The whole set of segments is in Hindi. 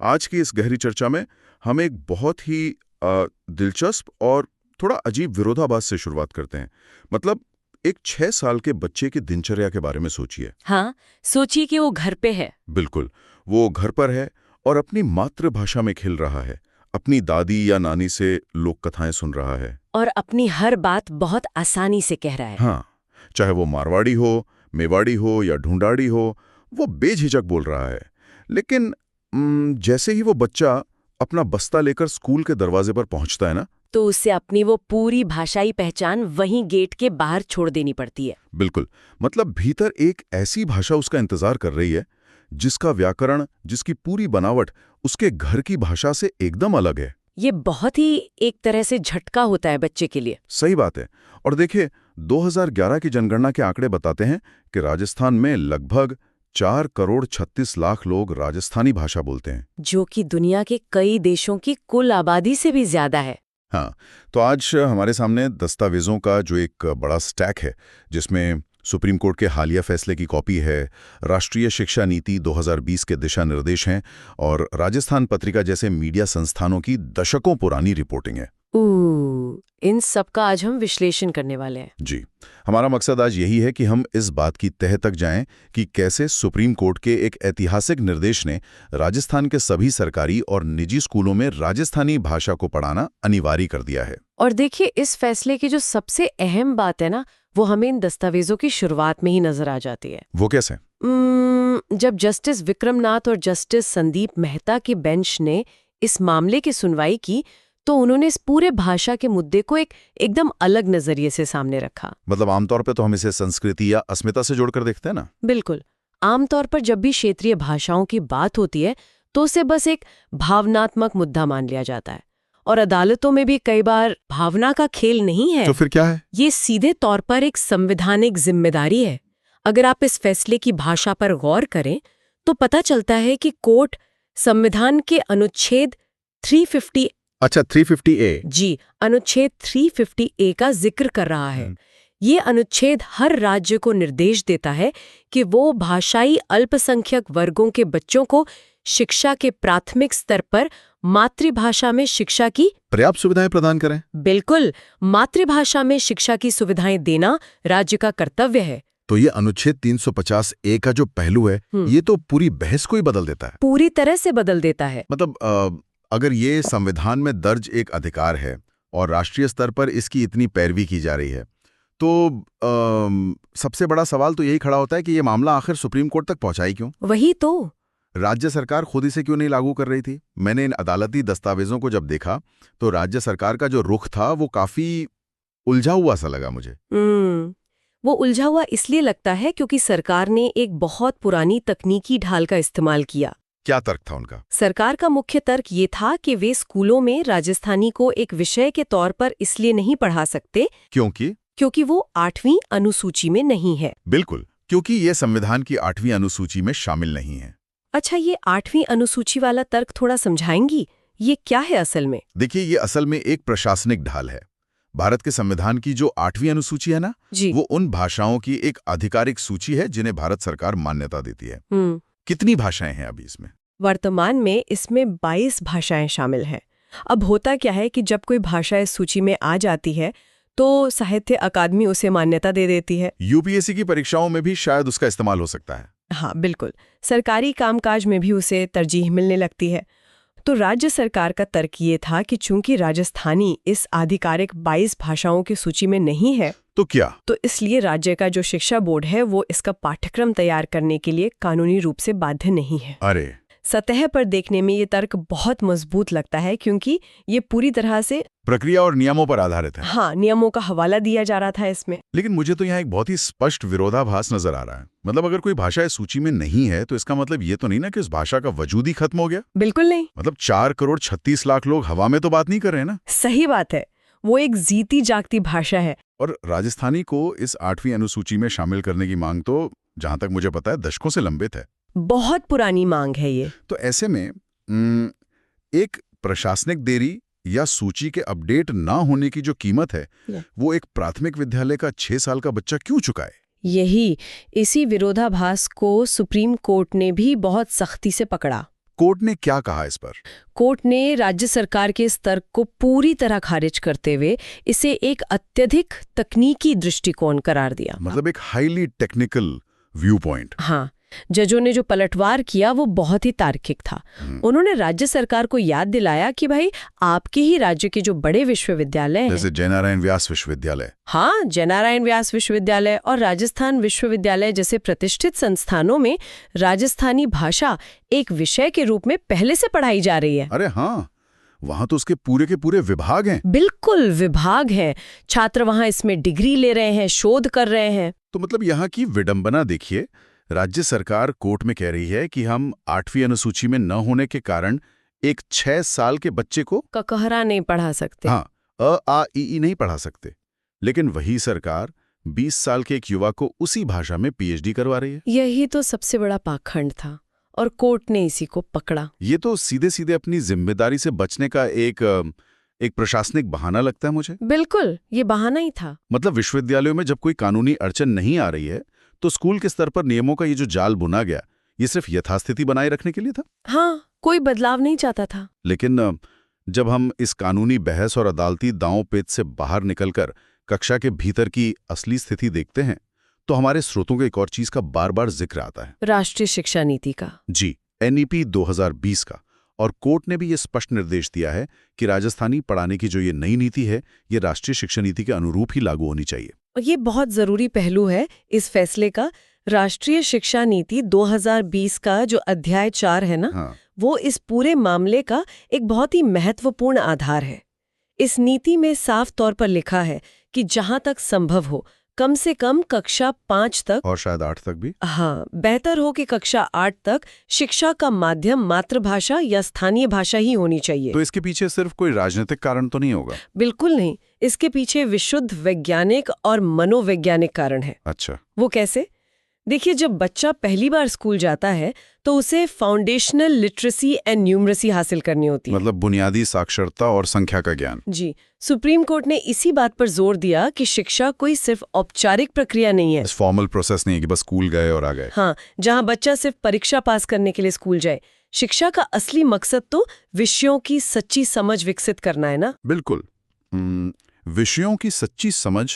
आज की इस गहरी चर्चा में हम एक बहुत ही दिलचस्प और थोड़ा अजीब विरोधाभास से शुरुआत करते हैं। मतलब एक 6 साल के बच्चे की दिनचर्या के बारे में सोचिए। हाँ, सोचिए कि वो घर पे है। बिल्कुल, वो घर पर है और अपनी मातृभाषा में खेल रहा है, अपनी दादी या नानी से लोक कथाएं सुन रहा है। और अपनी हर बात बहुत आसानी से कह रहा है। हाँ, चाहे वो मारवाड़ी हो, मेवाड़ी हो या ढूंढाड़ी हो, वो बेझिझक बोल रहा है। लेकिन जैसे ही वो बच्चा अपना बस्ता लेकर स्कूल के दरवाजे पर पहुंचता है ना, तो उसे अपनी वो पूरी भाषाई पहचान वहीं गेट के बाहर छोड़ देनी पड़ती है। बिल्कुल, मतलब भीतर एक ऐसी भाषा उसका इंतजार कर रही है जिसका व्याकरण, जिसकी पूरी बनावट उसके घर की भाषा से एकदम अलग है। ये बहुत ही एक तरह से झटका होता है बच्चे के लिए। सही बात है। और देखिए, 2011 की जनगणना के आंकड़े बताते हैं कि राजस्थान में लगभग 4 करोड़ 36 लाख लोग राजस्थानी भाषा बोलते हैं, जो कि दुनिया के कई देशों की कुल आबादी से भी ज्यादा है। हाँ, तो आज हमारे सामने दस्तावेजों का जो एक बड़ा स्टैक है, जिसमें सुप्रीम कोर्ट के हालिया फैसले की कॉपी है, राष्ट्रीय शिक्षा नीति 2020 के दिशा निर्देश हैं और राजस्थान पत्रिका जैसे मीडिया संस्थानों की दशकों पुरानी रिपोर्टिंग है। इन सब का आज हम विश्लेषण करने वाले हैं। जी, हमारा मकसद आज यही है कि हम इस बात की तह तक जाएं कि कैसे सुप्रीम कोर्ट के एक ऐतिहासिक निर्देश ने राजस्थान के सभी सरकारी और निजी स्कूलों में राजस्थानी भाषा को पढ़ाना अनिवार्य कर दिया है। और देखिए, इस फैसले की जो सबसे अहम बात है ना, वो हमें इन दस्तावेजों की शुरुआत में ही नजर आ जाती है। वो कैसे? जब जस्टिस विक्रमनाथ और जस्टिस संदीप मेहता की बेंच ने इस मामले की सुनवाई की, तो उन्होंने इस पूरे भाषा के मुद्दे को एकदम अलग नजरिए से सामने रखा। मतलब आमतौर पे तो हम इसे संस्कृति या अस्मिता से जोड़कर देखते हैं ना। बिल्कुल, आमतौर पर जब भी क्षेत्रीय भाषाओं की बात होती है तो उसे बस एक भावनात्मक मुद्दा मान लिया जाता है। और अदालतों में भी कई बार भावना का खेल नहीं है। तो फिर क्या है? ये सीधे तौर पर एक संवैधानिक जिम्मेदारी है। अगर आप इस फैसले की भाषा पर गौर करें तो पता चलता है कि कोर्ट संविधान के अनुच्छेद 350 350A। जी, अनुच्छेद 350A का जिक्र कर रहा है। ये अनुच्छेद हर राज्य को निर्देश देता है कि वो भाषाई अल्पसंख्यक वर्गों के बच्चों को शिक्षा के प्राथमिक स्तर पर मातृभाषा में शिक्षा की पर्याप्त सुविधाएं प्रदान करें। बिल्कुल, मातृभाषा में शिक्षा की सुविधाएं देना राज्य का कर्तव्य है। तो ये अनुच्छेद 350A का जो पहलू है, ये तो पूरी बहस को ही बदल देता है। पूरी तरह से बदल देता है। मतलब अगर ये संविधान में दर्ज एक अधिकार है और राष्ट्रीय स्तर पर इसकी इतनी पैरवी की जा रही है, तो सबसे बड़ा सवाल तो यही खड़ा होता है कि ये मामला आखिर सुप्रीम कोर्ट तक पहुंचा ही क्यों? वही तो। राज्य सरकार खुद इसे क्यों नहीं लागू कर रही थी? मैंने इन अदालती दस्तावेजों को जब देखा तो राज्य सरकार का जो रुख था वो काफी उलझा हुआ सा लगा मुझे। वो उलझा हुआ इसलिए लगता है क्योंकि सरकार ने एक बहुत पुरानी तकनीकी ढाल का इस्तेमाल किया। क्या तर्क था उनका? सरकार का मुख्य तर्क ये था कि वे स्कूलों में राजस्थानी को एक विषय के तौर पर इसलिए नहीं पढ़ा सकते क्योंकि वो 8वीं अनुसूची में नहीं है। बिल्कुल, क्योंकि ये संविधान की 8वीं अनुसूची में शामिल नहीं है। अच्छा, ये 8वीं अनुसूची वाला तर्क थोड़ा समझाएंगी? ये क्या है असल में? देखिए, ये असल में एक प्रशासनिक ढाल है। भारत के संविधान की जो 8वीं अनुसूची है ना, वो उन भाषाओं की एक आधिकारिक सूची है जिन्हें भारत सरकार मान्यता देती है। कितनी भाषाएं हैं अभी इसमें? वर्तमान में इसमें 22 भाषाएं शामिल हैं। अब होता क्या है कि जब कोई भाषा इस सूची में आ जाती है तो साहित्य अकादमी उसे मान्यता दे देती है। यूपीएससी की परीक्षाओं में भी शायद उसका इस्तेमाल हो सकता है। हाँ बिल्कुल, सरकारी कामकाज में भी उसे तरजीह मिलने लगती है। तो राज्य सरकार का तर्क ये था कि चूंकि राजस्थानी इस आधिकारिक 22 भाषाओं की सूची में नहीं है, तो क्या? तो इसलिए राज्य का जो शिक्षा बोर्ड है वो इसका पाठ्यक्रम तैयार करने के लिए कानूनी रूप से बाध्य नहीं है। अरे, सतह पर देखने में ये तर्क बहुत मजबूत लगता है क्योंकि ये पूरी तरह से प्रक्रिया और नियमों पर आधारित है। हाँ, नियमों का हवाला दिया जा रहा था इसमें। लेकिन मुझे तो यहाँ एक बहुत ही स्पष्ट विरोधाभास नजर आ रहा है। मतलब अगर कोई भाषा इस सूची में नहीं है तो इसका मतलब ये तो नहीं ना कि उस भाषा का वजूद ही खत्म हो गया। बिल्कुल नहीं। मतलब 4 करोड़ 36 लाख लोग हवा में तो बात नहीं कर रहे हैं ना। सही बात है, वो एक जीती जागती भाषा है। और राजस्थानी को इस 8वीं अनुसूची में शामिल करने की मांग तो जहां तक मुझे पता है दशकों से लंबित है। बहुत पुरानी मांग है ये। तो ऐसे में एक प्रशासनिक देरी या सूची के अपडेट ना होने की जो कीमत है, वो एक प्राथमिक विद्यालय का 6 साल का बच्चा क्यों चुकाए? इसी विरोधाभास को सुप्रीम कोर्ट ने भी बहुत सख्ती से पकड़ा। कोर्ट ने क्या कहा इस पर? कोर्ट ने राज्य सरकार के इस तर्क को पूरी तरह खारिज करते हुए इसे एक अत्यधिक तकनीकी दृष्टिकोण करार दिया। मतलब एक हाईली टेक्निकल व्यू पॉइंट। हाँ, जजों ने जो पलटवार किया वो बहुत ही तार्किक था। उन्होंने राज्य सरकार को याद दिलाया कि भाई आपके ही राज्य के जो बड़े विश्वविद्यालय हैं, जैसे जयनारायण व्यास विश्वविद्यालय, हाँ, जयनारायण व्यास विश्वविद्यालय और राजस्थान विश्वविद्यालय जैसे प्रतिष्ठित संस्थानों में राजस्थानी भाषा एक विषय के रूप में पहले से पढ़ाई जा रही है। अरे हाँ, वहाँ तो उसके पूरे के पूरे विभाग हैं। बिल्कुल विभाग हैं। छात्र वहाँ इसमें डिग्री ले रहे हैं, शोध कर रहे हैं। तो मतलब यहाँ की विडंबना देखिए, राज्य सरकार कोर्ट में कह रही है कि हम 8वीं अनुसूची में न होने के कारण एक 6 साल के बच्चे को ककहरा नहीं पढ़ा सकते। हाँ, अ आ इ ई नहीं पढ़ा सकते, लेकिन वही सरकार 20 साल के एक युवा को उसी भाषा में पीएचडी करवा रही है। यही तो सबसे बड़ा पाखंड था और कोर्ट ने इसी को पकड़ा। ये तो सीधे सीधे अपनी जिम्मेदारी से बचने का एक प्रशासनिक बहाना लगता है मुझे। बिल्कुल, ये बहाना ही था। मतलब विश्वविद्यालयों में जब कोई कानूनी अड़चन नहीं आ रही है तो स्कूल के स्तर पर नियमों का ये जो जाल बुना गया, ये सिर्फ यथास्थिति बनाए रखने के लिए था। हाँ, कोई बदलाव नहीं चाहता था। लेकिन जब हम इस कानूनी बहस और अदालती दांव पेच से बाहर निकलकर कक्षा के भीतर की असली स्थिति देखते हैं तो हमारे स्रोतों के एक और चीज का बार बार जिक्र आता है, राष्ट्रीय शिक्षा नीति का। जी, NEP 2020 का। और कोर्ट ने भी ये स्पष्ट निर्देश दिया है कि राजस्थानी पढ़ाने की जो ये नई नीति है, ये राष्ट्रीय शिक्षा नीति के अनुरूप ही लागू होनी चाहिए। और ये बहुत जरूरी पहलू है इस फैसले का। राष्ट्रीय शिक्षा नीति 2020 का जो अध्याय 4 है ना, हाँ। वो इस पूरे मामले का एक बहुत ही महत्वपूर्ण आधार है। इस नीति में साफ तौर पर लिखा है कि जहां तक संभव हो कम से कम कक्षा 5 तक, और शायद 8 तक भी, हाँ, बेहतर हो कि कक्षा 8 तक शिक्षा का माध्यम मातृभाषा या स्थानीय भाषा ही होनी चाहिए। तो इसके पीछे सिर्फ कोई राजनीतिक कारण तो नहीं होगा? बिल्कुल नहीं, इसके पीछे विशुद्ध वैज्ञानिक और मनोवैज्ञानिक कारण है। अच्छा, वो कैसे? देखिए, जब बच्चा पहली बार स्कूल जाता है तो उसे फाउंडेशनल लिटरेसी एंड न्यूमरेसी हासिल करनी होती है। मतलब बुनियादी साक्षरता और संख्या का ज्ञान। जी, सुप्रीम कोर्ट ने इसी बात पर जोर दिया कि शिक्षा कोई सिर्फ औपचारिक प्रक्रिया नहीं है, फॉर्मल प्रोसेस नहीं है कि बस स्कूल गए और आ गए। हाँ, जहाँ बच्चा सिर्फ परीक्षा पास करने के लिए स्कूल जाए। शिक्षा का असली मकसद तो विषयों की सच्ची समझ विकसित करना है ना। बिल्कुल। विषयों की सच्ची समझ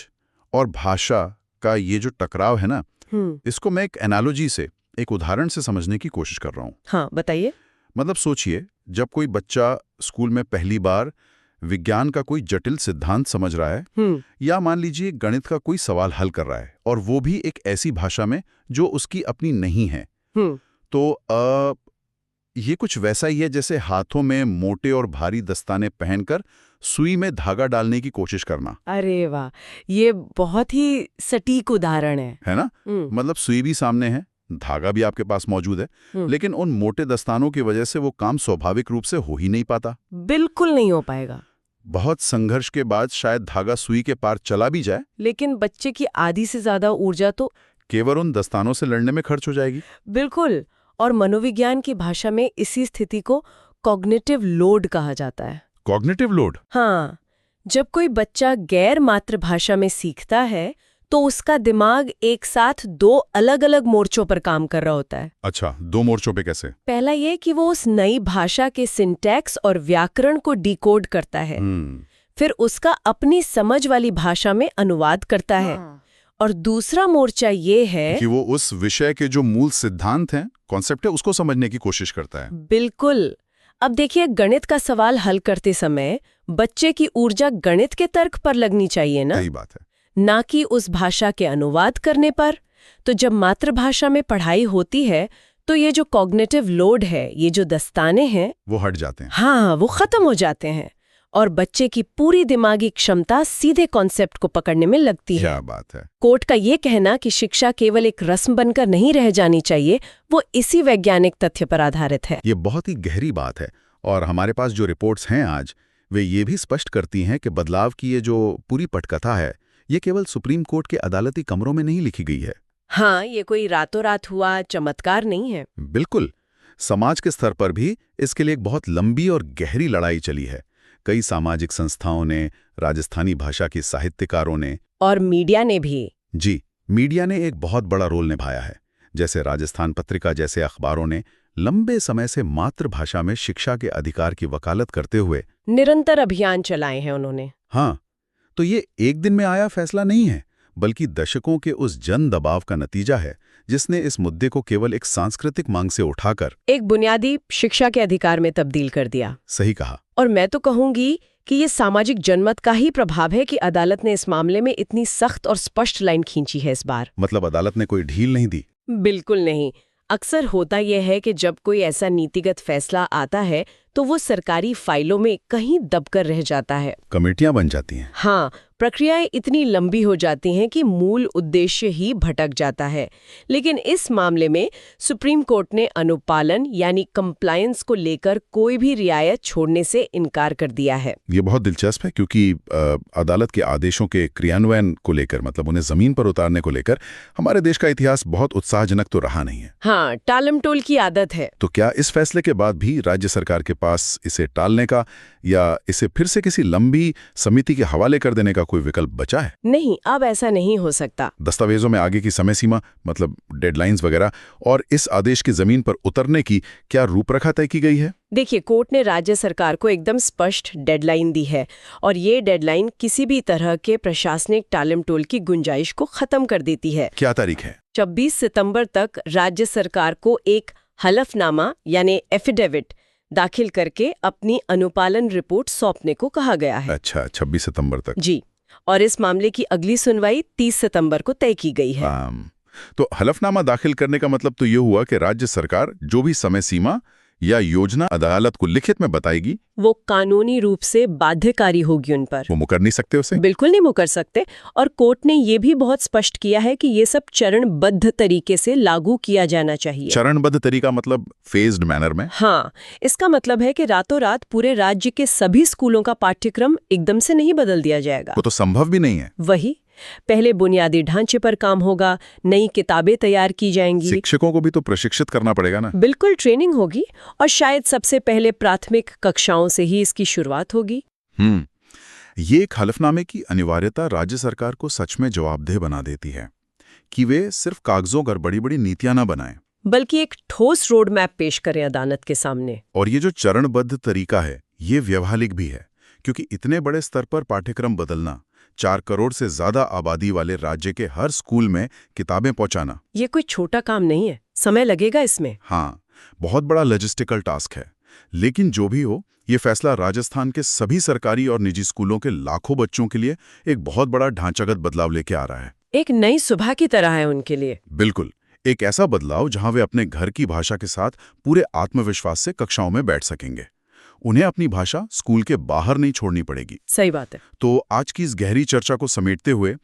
और भाषा का ये जो टकराव है ना, इसको मैं एक एनालॉजी से, एक उदाहरण से समझने की कोशिश कर रहा हूँ। हाँ, बताइए। मतलब सोचिए, जब कोई बच्चा स्कूल में पहली बार विज्ञान का कोई जटिल सिद्धांत समझ रहा है, या मान लीजिए गणित का कोई सवाल हल कर रहा है, और वो भी एक ऐसी भाषा में जो उसकी अपनी नहीं है, तो ये कुछ वैसा ही है जैसे हाथों में मोटे और भारी दस्ताने पहनकर सुई में धागा डालने की कोशिश करना। अरे वाह, ये बहुत ही सटीक उदाहरण है ना? मतलब सुई भी सामने है, धागा भी आपके पास मौजूद है, लेकिन उन मोटे दस्तानों की वजह से वो काम स्वाभाविक रूप से हो ही नहीं पाता। बिल्कुल नहीं हो पाएगा। बहुत संघर्ष के बाद शायद धागा सुई के पार चला भी जाए, लेकिन बच्चे की आधी से ज्यादा ऊर्जा तो केवल उन दस्तानों से लड़ने में खर्च हो जाएगी। बिल्कुल। और मनोविज्ञान की भाषा में इसी स्थिति को कॉग्निटिव लोड कहा जाता है। Cognitive load? हाँ, जब कोई बच्चा गैर मातृभाषा में सीखता है तो उसका दिमाग एक साथ 2 अलग-अलग मोर्चों पर काम कर रहा होता है। अच्छा, 2 मोर्चों पे कैसे? पहला ये कि वो उस नई भाषा के सिंटैक्स और व्याकरण को डिकोड करता है, फिर उसका अपनी समझ वाली भाषा में अनुवाद करता है। और दूसरा मोर्चा ये है कि वो उस विषय के जो मूल सिद्धांत हैं, कॉन्सेप्ट है, उसको समझने की कोशिश करता है। बिल्कुल। अब देखिए, गणित का सवाल हल करते समय बच्चे की ऊर्जा गणित के तर्क पर लगनी चाहिए ना? सही बात है। ना कि उस भाषा के अनुवाद करने पर। तो जब मातृभाषा में पढ़ाई होती है तो ये जो कॉग्निटिव लोड है, ये जो दस्ताने हैं, वो हट जाते हैं। हाँ, वो खत्म हो जाते हैं और बच्चे की पूरी दिमागी क्षमता सीधे कॉन्सेप्ट को पकड़ने में लगती है। क्या बात है। कोर्ट का ये कहना कि शिक्षा केवल एक रस्म बनकर नहीं रह जानी चाहिए, वो इसी वैज्ञानिक तथ्य पर आधारित है। ये बहुत ही गहरी बात है, और हमारे पास जो रिपोर्ट्स हैं आज, वे ये भी स्पष्ट करती हैं कि बदलाव की ये जो पूरी पटकथा है, ये केवल सुप्रीम कोर्ट के अदालती कमरों में नहीं लिखी गई है। हाँ, ये कोई रातों रात हुआ चमत्कार नहीं है। बिल्कुल। समाज के स्तर पर भी इसके लिए एक बहुत लंबी और गहरी लड़ाई चली है। कई सामाजिक संस्थाओं ने, राजस्थानी भाषा के साहित्यकारों ने, और मीडिया ने भी। जी, मीडिया ने एक बहुत बड़ा रोल निभाया है। जैसे राजस्थान पत्रिका जैसे अखबारों ने लंबे समय से मातृभाषा में शिक्षा के अधिकार की वकालत करते हुए निरंतर अभियान चलाए हैं उन्होंने। हाँ, तो ये एक दिन में आया फैसला नहीं है, बल्कि दशकों के उस जन दबाव का नतीजा है जिसने इस मुद्दे को केवल एक सांस्कृतिक मांग से उठाकर एक बुनियादी शिक्षा के अधिकार में तब्दील कर दिया। सही कहा। और मैं तो कहूंगी कि ये सामाजिक जनमत का ही प्रभाव है कि अदालत ने इस मामले में इतनी सख्त और स्पष्ट लाइन खींची है इस बार। मतलब अदालत ने कोई ढील नहीं दी? बिल्कुल नहीं। अक्सर होता यह है कि जब कोई ऐसा नीतिगत फैसला आता है तो वो सरकारी फाइलों में कहीं दबकर रह जाता है। कमेटियां बन जाती हैं। हाँ, प्रक्रियाएं इतनी लंबी हो जाती हैं कि मूल उद्देश्य ही भटक जाता है। लेकिन इस मामले में सुप्रीम कोर्ट ने अनुपालन यानी कंप्लायंस को लेकर कोई भी रियायत छोड़ने से इनकार कर दिया है। ये बहुत दिलचस्प है क्योंकि अदालत के आदेशों के क्रियान्वयन को लेकर, मतलब उन्हें जमीन पर उतारने को लेकर, हमारे देश का इतिहास बहुत उत्साहजनक तो रहा नहीं है। हाँ, टालमटोल की आदत है। तो क्या इस फैसले के बाद भी राज्य सरकार के पास इसे टालने का या इसे फिर से किसी लंबी समिति के हवाले कर देने का कोई विकल्प बचा है? नहीं, अब ऐसा नहीं हो सकता। दस्तावेजों में आगे की समय सीमा, मतलब डेडलाइंस वगैरह, और इस आदेश की जमीन पर उतरने की क्या रूपरेखा तय की गई है? देखिए, कोर्ट ने राज्य सरकार को एकदम स्पष्ट डेडलाइन दी है और ये डेडलाइन किसी भी तरह के प्रशासनिक टालमटोल की गुंजाइश को खत्म कर देती है। क्या तारीख है? 26 सितंबर तक राज्य सरकार को एक हलफनामा यानी एफिडेविट दाखिल करके अपनी अनुपालन रिपोर्ट सौंपने को कहा गया है। अच्छा, 26 सितंबर तक। जी, और इस मामले की अगली सुनवाई 30 सितंबर को तय की गई है। तो हलफनामा दाखिल करने का मतलब तो ये हुआ कि राज्य सरकार जो भी समय सीमा या योजना अदालत को लिखित में बताएगी वो कानूनी रूप से बाध्यकारी होगी उन पर। वो मुकर नहीं सकते उसे? बिल्कुल नहीं मुकर सकते। और कोर्ट ने ये भी बहुत स्पष्ट किया है कि ये सब चरणबद्ध तरीके से लागू किया जाना चाहिए। चरणबद्ध तरीका मतलब फेज्ड मैनर में? हाँ, इसका मतलब है कि रातों रात पूरे राज्य के सभी स्कूलों का पाठ्यक्रम एकदम से नहीं बदल दिया जाएगा। वो तो संभव भी नहीं है। वही, पहले बुनियादी ढांचे पर काम होगा, नई किताबें तैयार की जाएंगी, शिक्षकों को भी तो प्रशिक्षित करना पड़ेगा ना। बिल्कुल, ट्रेनिंग होगी और शायद सबसे पहले प्राथमिक कक्षाओं से ही इसकी शुरुआत होगी। ये एक हलफनामे की अनिवार्यता राज्य सरकार को सच में जवाबदेह बना देती है कि वे सिर्फ कागजों पर बड़ी-बड़ी नीतियां ना बनाएं, बल्कि एक ठोस रोड मैप पेश करें अदालत के सामने। और ये जो चरणबद्ध तरीका है, ये व्यवहारिक भी है, क्योंकि इतने बड़े स्तर पर पाठ्यक्रम बदलना, 4 करोड़ से ज्यादा आबादी वाले राज्य के हर स्कूल में किताबें पहुंचाना, ये कोई छोटा काम नहीं है, समय लगेगा इसमें। हाँ, बहुत बड़ा लॉजिस्टिकल टास्क है। लेकिन जो भी हो, ये फैसला राजस्थान के सभी सरकारी और निजी स्कूलों के लाखों बच्चों के लिए एक बहुत बड़ा ढांचागत बदलाव लेके आ रहा है। एक नई सुबह की तरह है उनके लिए। बिल्कुल, एक ऐसा बदलाव जहां वे अपने घर की भाषा के साथ पूरे आत्मविश्वास से कक्षाओं में बैठ सकेंगे। उन्हें अपनी भाषा स्कूल के बाहर नहीं छोड़नी पड़ेगी। सही बात है। तो आज की इस गहरी चर्चा को समेटते हुए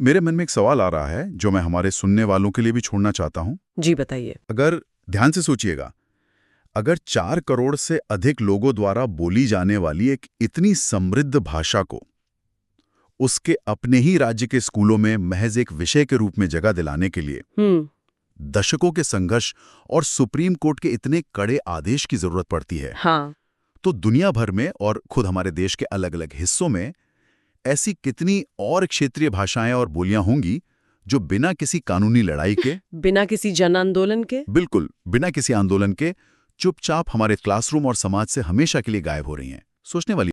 मेरे मन में एक सवाल आ रहा है जो मैं हमारे सुनने वालों के लिए भी छोड़ना चाहता हूं। जी, बताइए। अगर ध्यान से सोचिएगा, अगर 4 करोड़ से अधिक लोगों द्वारा बोली जाने वाली एक इतनी समृद्ध भाषा को उसके अपने ही राज्य के स्कूलों में महज एक विषय के रूप में जगह दिलाने के लिए दशकों के संघर्ष और सुप्रीम कोर्ट के इतने कड़े आदेश की जरूरत पड़ती है, हाँ, तो दुनिया भर में और खुद हमारे देश के अलग अलग हिस्सों में ऐसी कितनी और क्षेत्रीय भाषाएं और बोलियां होंगी जो बिना किसी कानूनी लड़ाई के, बिना किसी जन आंदोलन के, बिल्कुल बिना किसी आंदोलन के, चुपचाप हमारे क्लासरूम और समाज से हमेशा के लिए गायब हो रही हैं। सोचने वाली